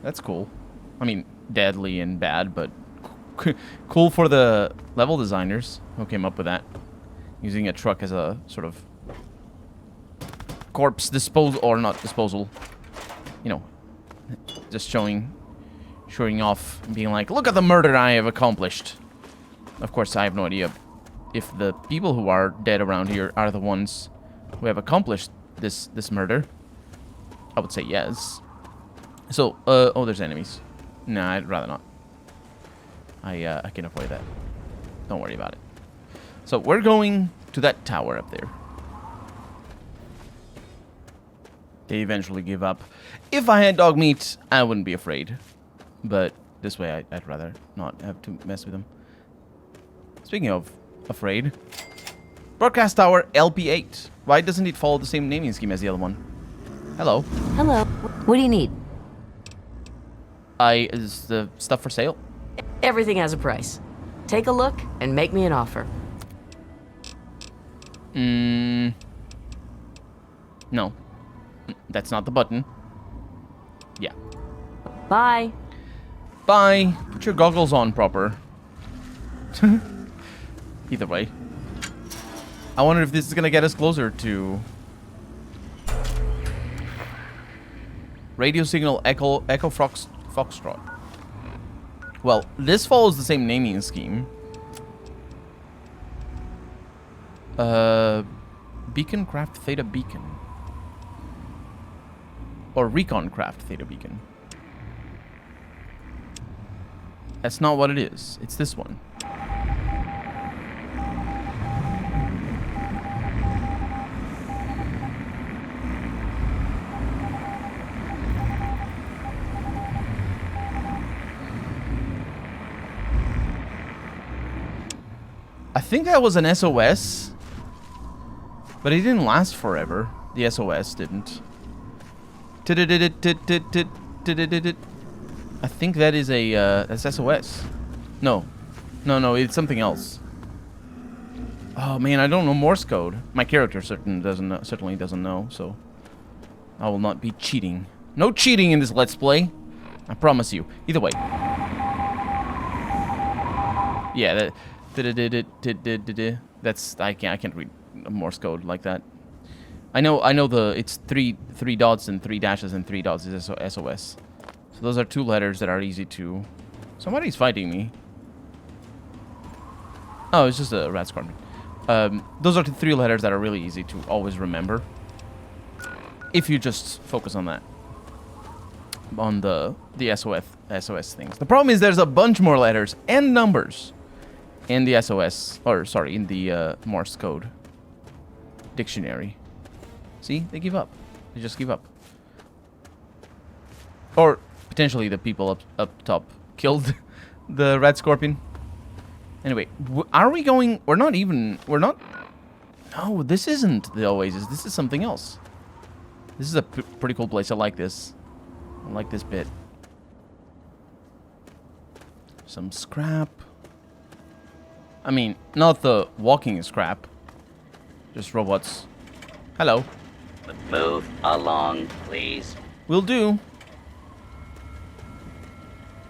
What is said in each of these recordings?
That's cool. I mean, deadly and bad, but cool for the level designers who came up with that. Using a truck as a sort of corpse disposal, or not disposal. You know, just showing off and being like, look at the murder I have accomplished. Of course, I have no idea if the people who are dead around here are the ones who have accomplished this murder. I would say yes. So, oh, there's enemies. Nah, I'd rather not. I can avoid that. Don't worry about it. So, we're going to that tower up there. They eventually give up. If I had dog meat, I wouldn't be afraid. But this way, I'd rather not have to mess with them. Speaking of afraid, Broadcast Tower LP8. Why doesn't it follow the same naming scheme as the other one? Hello. Hello. What do you need? Is the stuff for sale? Everything has a price. Take a look and make me an offer. No. That's not the button. Yeah. Bye. Bye. Put your goggles on proper. Either way. I wonder if this is gonna get us closer to radio signal Echo Foxtrot. Well, this follows the same naming scheme. Beacon Craft Theta Beacon. Or Recon Craft Theta Beacon. That's not what it is. It's this one. I think that was an SOS, but it didn't last forever. The SOS didn't. I think that is a that's SOS. No, it's something else. Oh man, I don't know Morse code. My character certainly doesn't know, so I will not be cheating. No cheating in this Let's Play. I promise you. Either way. Yeah, that. That's I can't read Morse code like that. I know it's three dots and 3 dashes and 3 dots is SOS. So those are 2 letters that are easy to. Somebody's fighting me. Oh, it's just a rat scorpion. Those are the 3 letters that are really easy to always remember. If you just focus on that. On the SOS things. The problem is there's a bunch more letters and numbers in the SOS, or sorry, in the Morse code dictionary. See, they give up. They just give up. Or potentially the people up top killed the red scorpion. Anyway, are we going? We're not. No, this isn't the Oasis. This is something else. This is a pretty cool place. I like this. I like this bit. Some scrap. I mean, not the walking scrap. Just robots. Hello. Move along, please. Will do.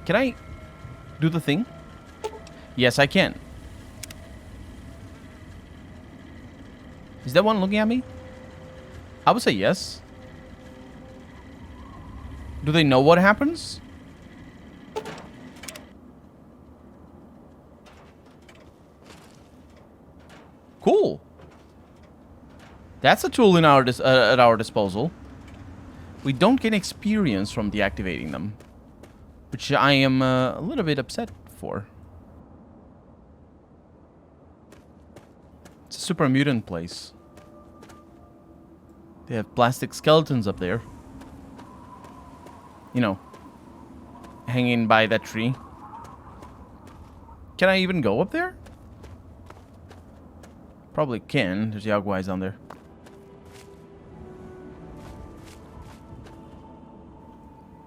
Can I do the thing? Yes, I can. Is that one looking at me? I would say yes. Do they know what happens? Cool. That's a tool in our at our disposal. We don't get experience from deactivating them, which I am a little bit upset for. It's a super mutant place. They have plastic skeletons up there. You know, hanging by that tree. Can I even go up there? Probably can. There's Jaguars down there.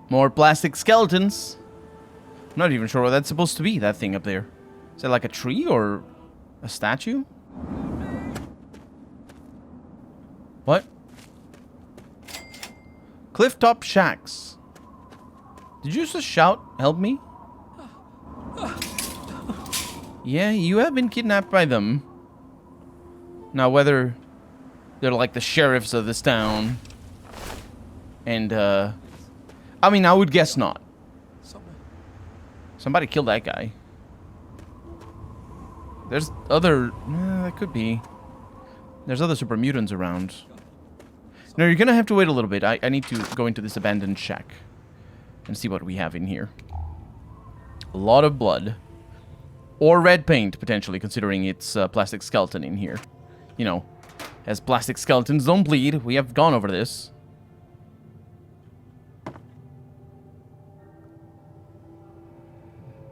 More plastic skeletons. I'm not even sure what that's supposed to be, that thing up there. Is that like a tree or a statue? What? Clifftop Shacks. Did you just shout, help me? Yeah, you have been kidnapped by them. Now, whether they're like the sheriffs of this town, and, I mean, I would guess not. Somebody killed that guy. There's other... that could be. There's other super mutants around. No, you're gonna have to wait a little bit. I need to go into this abandoned shack and see what we have in here. A lot of blood. Or red paint, potentially, considering it's a plastic skeleton in here. You know, as plastic skeletons don't bleed. We have gone over this.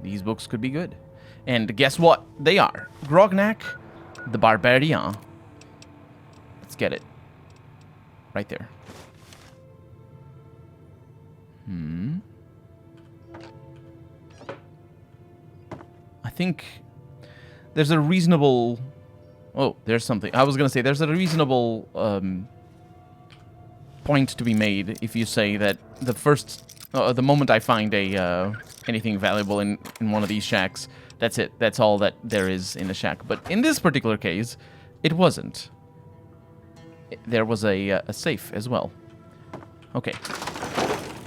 These books could be good. And guess what? They are. Grognak, the Barbarian. Let's get it. Right there. I think there's a reasonable... Oh, there's something. I was going to say, there's a reasonable point to be made if you say that the first... the moment I find a anything valuable in one of these shacks, that's it. That's all that there is in the shack. But in this particular case, it wasn't. There was a safe as well. Okay.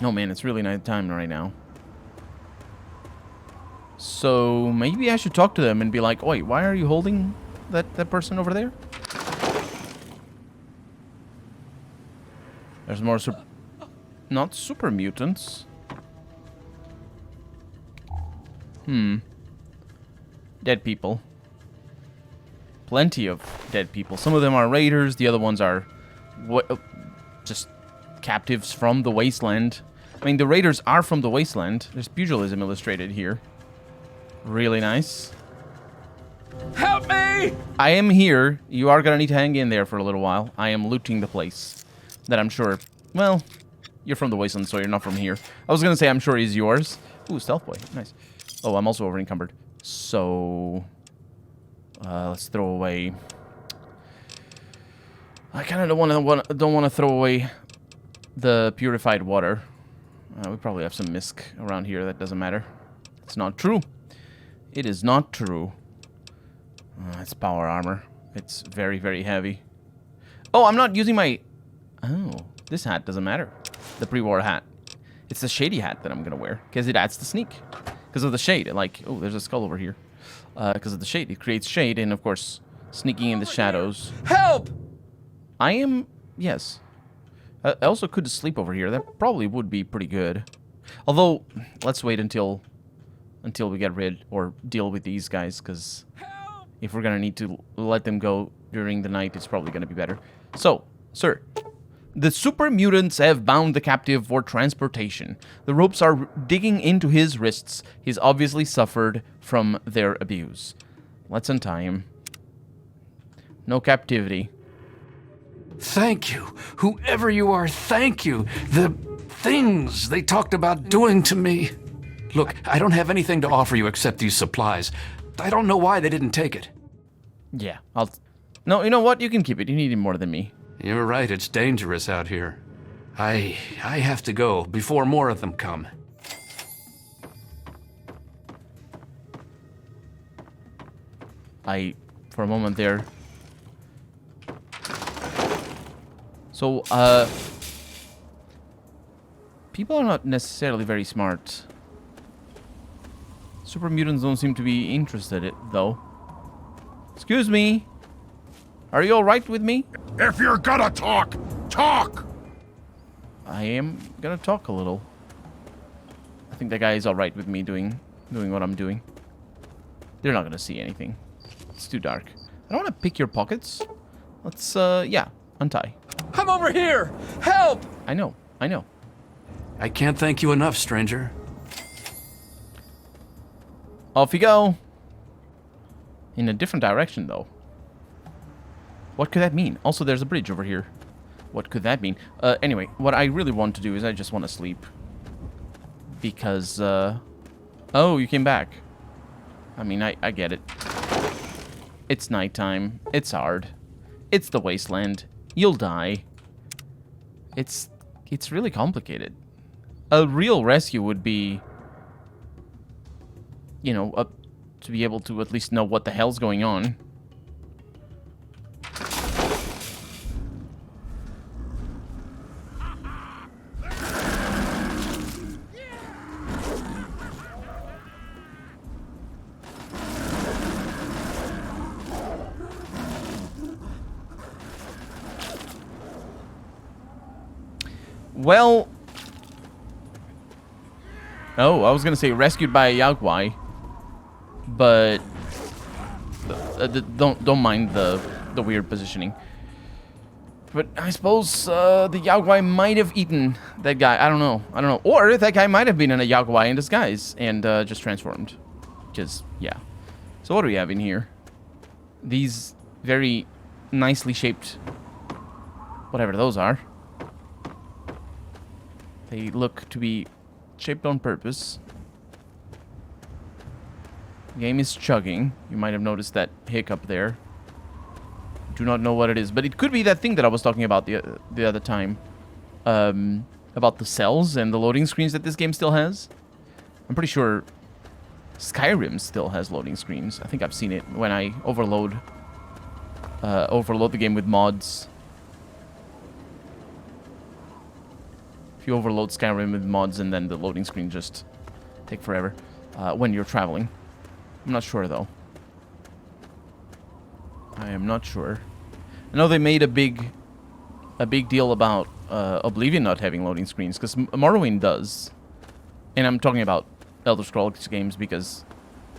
No, man, it's really night time right now. So maybe I should talk to them and be like, "Wait, why are you holding that person over there?" There's more not super mutants. Dead people. Plenty of dead people. Some of them are raiders. The other ones are just captives from the Wasteland. I mean, the raiders are from the Wasteland. There's pugilism illustrated here. Really nice. Help me! I am here. You are gonna need to hang in there for a little while. I am looting the place. That I'm sure... Well, you're from the Wasteland, so you're not from here. I was gonna say I'm sure he's yours. Ooh, stealth boy. Nice. Oh, I'm also over encumbered. So... let's throw away... I kind of don't want to throw away the purified water. We probably have some misc around here. That doesn't matter. It's not true. It is not true. It's power armor. It's very, very heavy. Oh, I'm not using my... Oh, this hat doesn't matter. The pre-war hat. It's the shady hat that I'm going to wear. Because it adds the sneak. Because of the shade. Like, oh, there's a skull over here. Because of the shade. It creates shade and, of course, sneaking in the shadows. Help! I am... Yes. I also could sleep over here. That probably would be pretty good. Although, let's wait until we get rid or deal with these guys, because if we're going to need to let them go during the night, it's probably going to be better. So, sir, the super mutants have bound the captive for transportation. The ropes are digging into his wrists. He's obviously suffered from their abuse. Let's untie him. No captivity. Thank you. Whoever you are, thank you. The things they talked about doing to me. Look, I don't have anything to offer you except these supplies. I don't know why they didn't take it. Yeah, No, you know what? You can keep it. You need it more than me. You're right, it's dangerous out here. I have to go before more of them come. For a moment there... So, people are not necessarily very smart. Super mutants don't seem to be interested, though. Excuse me. Are you alright with me? If you're gonna talk, talk! I am gonna talk a little. I think that guy is alright with me doing what I'm doing. They're not gonna see anything. It's too dark. I don't want to pick your pockets. Let's, yeah, untie. I'm over here! Help! I know. I can't thank you enough, stranger. Off you go. In a different direction, though. What could that mean? Also, there's a bridge over here. What could that mean? Anyway, what I really want to do is I just want to sleep. Because, Oh, you came back. I mean, I get it. It's nighttime. It's hard. It's the Wasteland. You'll die. It's really complicated. A real rescue would be, you know, to be able to at least know what the hell's going on. Well... Oh, I was gonna say rescued by a Yaogwai, but don't mind the weird positioning. But I suppose the Yaogwai might have eaten that guy. I don't know. Or that guy might have been in a Yaogwai in disguise and just transformed. Just yeah. So what do we have in here? These very nicely shaped, whatever those are. They look to be shaped on purpose. The game is chugging. You might have noticed that hiccup there. Do not know what it is, but it could be that thing that I was talking about the other time. About the cells and the loading screens that this game still has. I'm pretty sure Skyrim still has loading screens. I think I've seen it when I overload the game with mods. You overload Skyrim with mods and then the loading screen just take forever when you're traveling. I'm not sure though. I am not sure. I know they made a big deal about Oblivion not having loading screens because Morrowind does. And I'm talking about Elder Scrolls games because,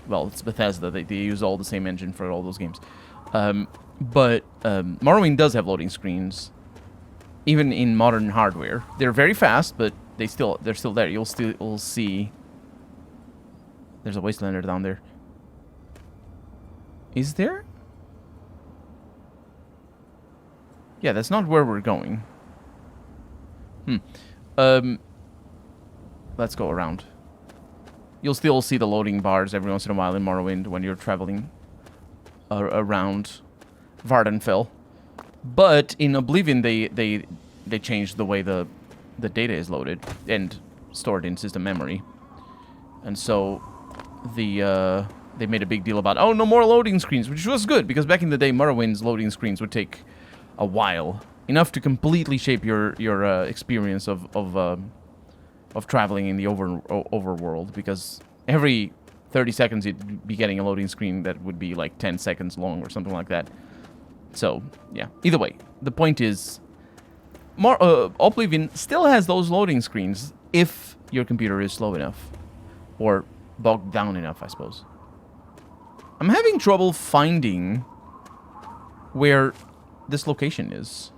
well, it's Bethesda. They use all the same engine for all those games. But Morrowind does have loading screens. Even in modern hardware, they're very fast, but they're still there. You'll see. There's a Wastelander down there. Is there? Yeah, that's not where we're going. Let's go around. You'll still see the loading bars every once in a while in Morrowind when you're traveling around Vardenfell. But in Oblivion, they changed the way the data is loaded and stored in system memory, and so they made a big deal about, oh, no more loading screens, which was good because back in the day, Morrowind's loading screens would take a while, enough to completely shape your experience of traveling in the overworld. Because every 30 seconds you'd be getting a loading screen that would be like 10 seconds long or something like that. So, yeah. Either way, the point is, Oblivion still has those loading screens if your computer is slow enough. Or bogged down enough, I suppose. I'm having trouble finding where this location is.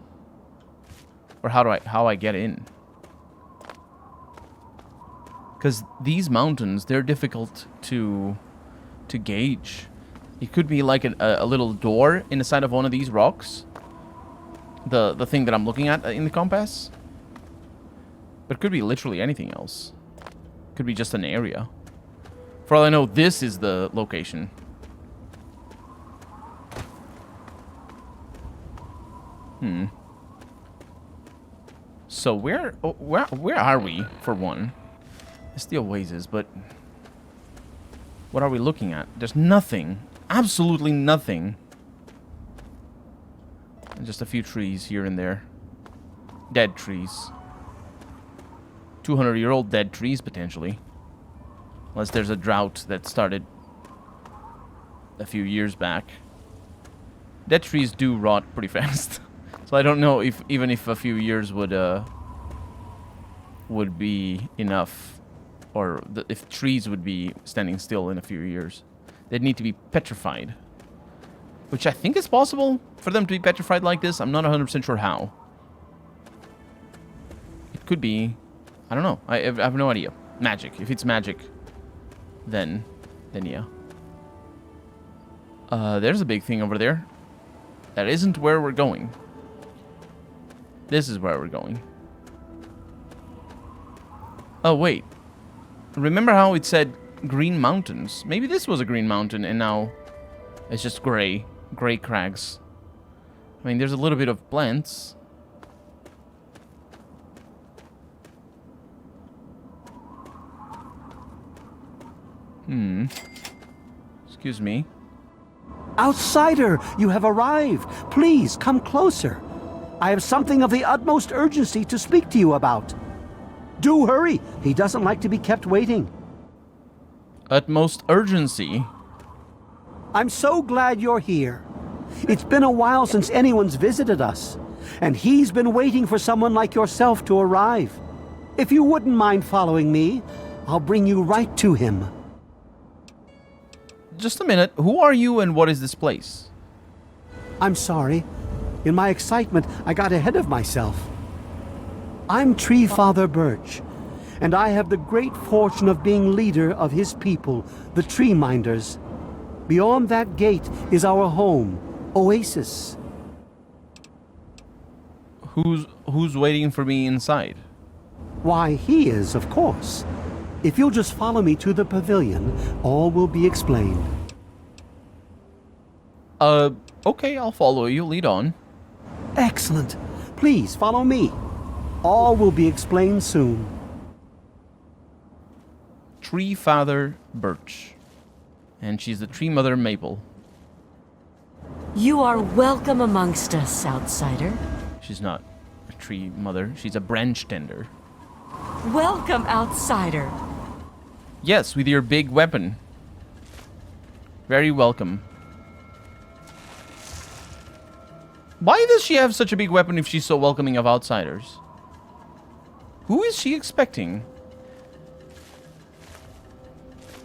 Or how I get in. Because these mountains, they're difficult to gauge. It could be like a little door in the side of one of these rocks. The thing that I'm looking at in the compass. But it could be literally anything else. It could be just an area. For all I know, this is the location. So where are we, for one? It's the Oasis, but what are we looking at? There's nothing. Absolutely nothing. And just a few trees here and there. Dead trees. 200-year-old dead trees, potentially. Unless there's a drought that started a few years back. Dead trees do rot pretty fast. So I don't know if even if a few years would be enough. Or if trees would be standing still in a few years. They'd need to be petrified. Which I think is possible for them to be petrified like this. I'm not 100% sure how. It could be... I don't know. I have no idea. Magic. If it's magic, then yeah. There's a big thing over there. That isn't where we're going. This is where we're going. Oh, wait. Remember how it said green mountains? Maybe this was a green mountain and now it's just gray. Gray crags. I mean, there's a little bit of plants. Excuse me. Outsider, you have arrived. Please come closer. I have something of the utmost urgency to speak to you about. Do hurry. He doesn't like to be kept waiting. Utmost urgency? I'm so glad you're here. It's been a while since anyone's visited us, and he's been waiting for someone like yourself to arrive. If you wouldn't mind following me, I'll bring you right to him. Just a minute. Who are you and what is this place? I'm sorry. In my excitement, I got ahead of myself. I'm Tree Father Birch, and I have the great fortune of being leader of his people, the Tree Minders. Beyond that gate is our home, Oasis. Who's waiting for me inside? Why, he is, of course. If you'll just follow me to the pavilion, all will be explained. Okay, I'll follow you. Lead on. Excellent. Please, follow me. All will be explained soon. Tree Father Birch. And she's the Tree Mother Maple. You are welcome amongst us, outsider. She's not a Tree Mother. She's a branch tender. Welcome, outsider. Yes, with your big weapon. Very welcome. Why does she have such a big weapon if she's so welcoming of outsiders? Who is she expecting?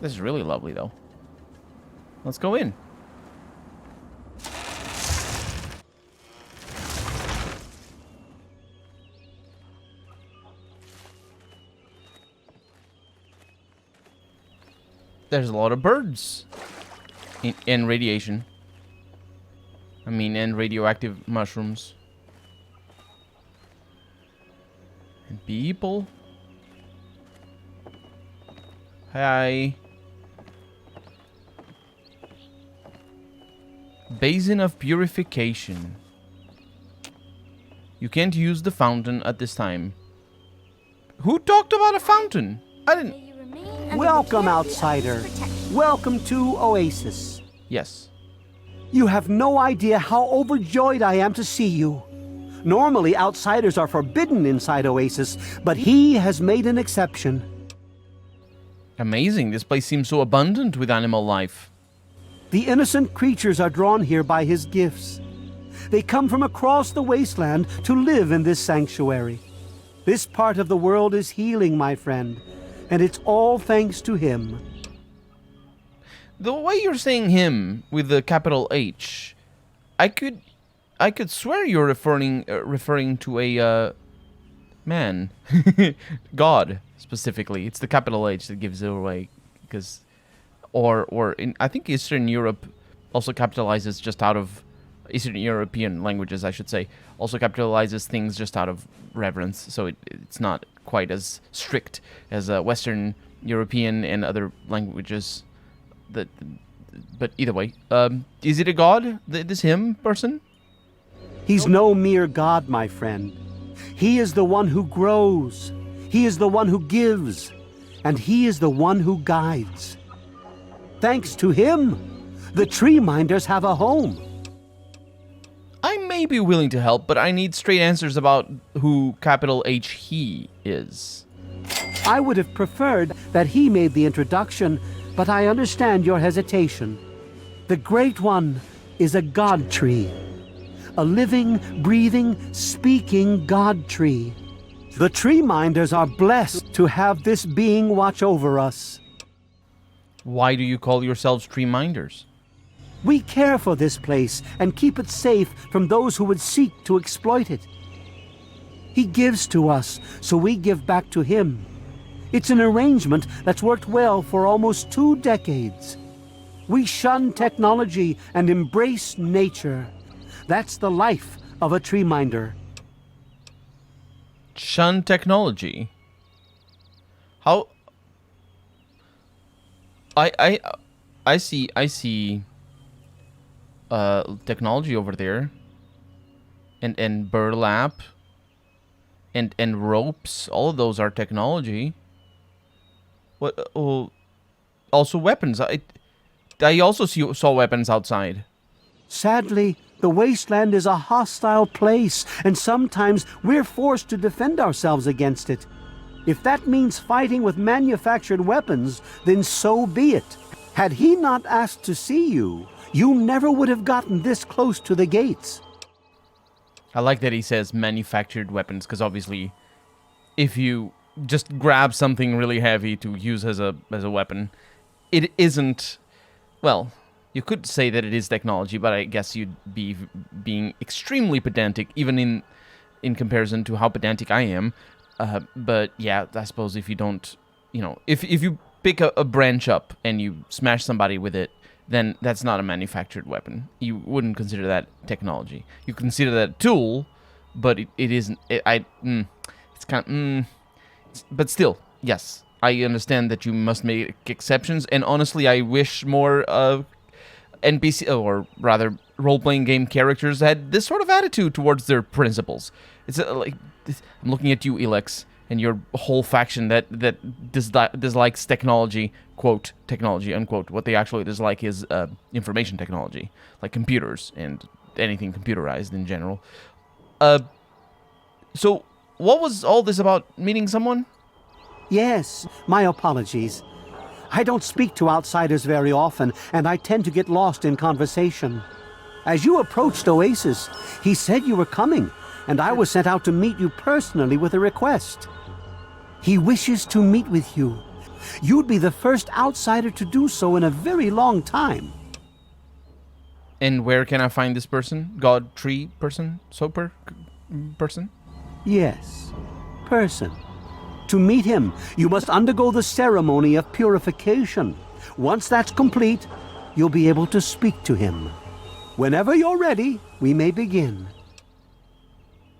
This is really lovely, though. Let's go in. There's a lot of birds. And radiation. I mean, and radioactive mushrooms. And people. Hi. Basin of Purification. You can't use the fountain at this time. Who talked about a fountain? I didn't... Welcome, outsider. Welcome to Oasis. Yes. You have no idea how overjoyed I am to see you. Normally, outsiders are forbidden inside Oasis, but he has made an exception. Amazing. This place seems so abundant with animal life. The innocent creatures are drawn here by his gifts. They come from across the wasteland to live in this sanctuary. This part of the world is healing, my friend, and it's all thanks to him. The way you're saying him with the capital H, I could swear you're referring to a man, God specifically. It's the capital H that gives it away, because, I think Eastern Europe also capitalizes just out of Eastern European languages, I should say, also capitalizes things just out of reverence. So it's not quite as strict as Western European and other languages. But either way, is it a god? This him person? He's no mere god, my friend. He is the one who grows. He is the one who gives. And he is the one who guides. Thanks to him, the Tree Minders have a home. I may be willing to help, but I need straight answers about who capital H he is. I would have preferred that he made the introduction, but I understand your hesitation. The Great One is a god tree. A living, breathing, speaking god tree. The Tree Minders are blessed to have this being watch over us. Why do you call yourselves Tree Minders? We care for this place and keep it safe from those who would seek to exploit it. He gives to us, so we give back to him. It's an arrangement that's worked well for almost 2 decades. We shun technology and embrace nature. That's the life of a Tree Minder. Shun technology? How? I see technology over there. And burlap. And ropes. All of those are technology. What? Oh, also weapons. I also saw weapons outside. Sadly, the Wasteland is a hostile place, and sometimes we're forced to defend ourselves against it. If that means fighting with manufactured weapons, then so be it. Had he not asked to see you, you never would have gotten this close to the gates. I like that he says manufactured weapons, because obviously, if you just grab something really heavy to use as a weapon, it isn't, well, you could say that it is technology, but I guess you'd be being extremely pedantic, even in comparison to how pedantic I am. But yeah, I suppose if you don't, if you pick a branch up and you smash somebody with it, then that's not a manufactured weapon. You wouldn't consider that technology. You consider that a tool, but it isn't. It's kind of, but still, yes, I understand that you must make exceptions, and honestly, I wish more NPC, or rather, role-playing game characters had this sort of attitude towards their principles. It's I'm looking at you, Elex, and your whole faction that dislikes technology, quote, technology, unquote. What they actually dislike is information technology, like computers and anything computerized in general. So, what was all this about meeting someone? Yes, my apologies. I don't speak to outsiders very often, and I tend to get lost in conversation. As you approached Oasis, he said you were coming, and I was sent out to meet you personally with a request. He wishes to meet with you. You'd be the first outsider to do so in a very long time. And where can I find this person? God, tree, person, soper, person? Yes, person. To meet him, you must undergo the ceremony of purification. Once that's complete, you'll be able to speak to him. Whenever you're ready, we may begin.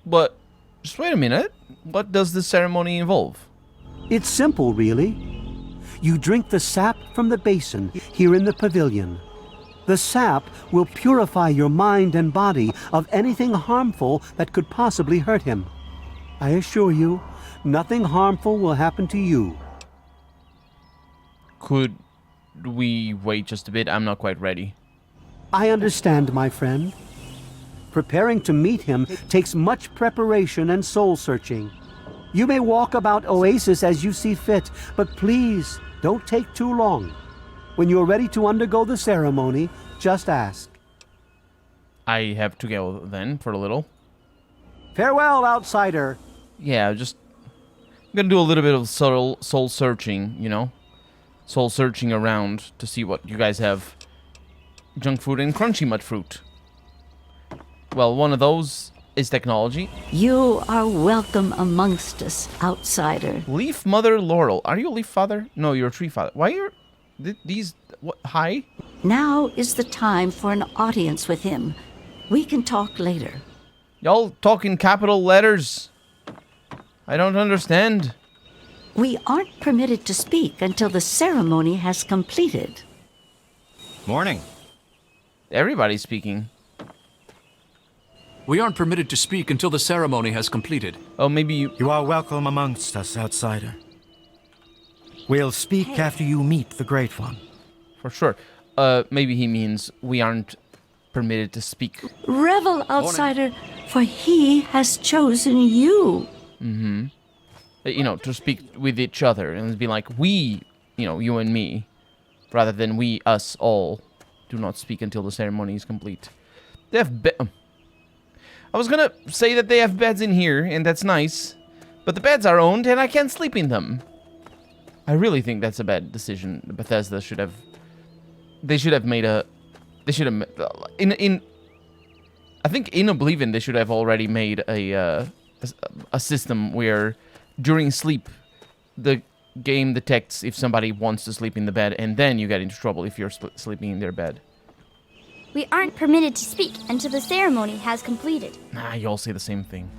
But, just wait a minute. What does this ceremony involve? It's simple, really. You drink the sap from the basin here in the pavilion. The sap will purify your mind and body of anything harmful that could possibly hurt him. I assure you, nothing harmful will happen to you. Could we wait just a bit? I'm not quite ready. I understand, my friend. Preparing to meet him takes much preparation and soul-searching. You may walk about Oasis as you see fit, but please, don't take too long. When you're ready to undergo the ceremony, just ask. I have to go then, for a little. Farewell, outsider. Yeah, I'm gonna do a little bit of soul searching, Soul searching around to see what you guys have. Junk food and crunchy mud fruit. Well, one of those is technology. You are welcome amongst us, outsider. Leaf Mother Laurel. Are you a leaf father? No, you're a tree father. Why are these... What? Hi? Now is the time for an audience with him. We can talk later. Y'all talk in capital letters. I don't understand. We aren't permitted to speak until the ceremony has completed. Morning. Everybody's speaking. We aren't permitted to speak until the ceremony has completed. Oh, maybe you... You are welcome amongst us, outsider. We'll speak after you meet the Great One. For sure. Maybe he means we aren't permitted to speak. Revel, outsider, for he has chosen you. Mm-hmm. To speak with each other and be like, we, you and me, rather than we, us, all, do not speak until the ceremony is complete. They have I was gonna say that they have beds in here, and that's nice, but the beds are owned, and I can't sleep in them. I really think that's a bad decision. Bethesda should have... They should have made a... They should have... I think in Oblivion, they should have already made a system where during sleep, the game detects if somebody wants to sleep in the bed, and then you get into trouble if you're sleeping in their bed. We aren't permitted to speak until the ceremony has completed. Nah, you all say the same thing.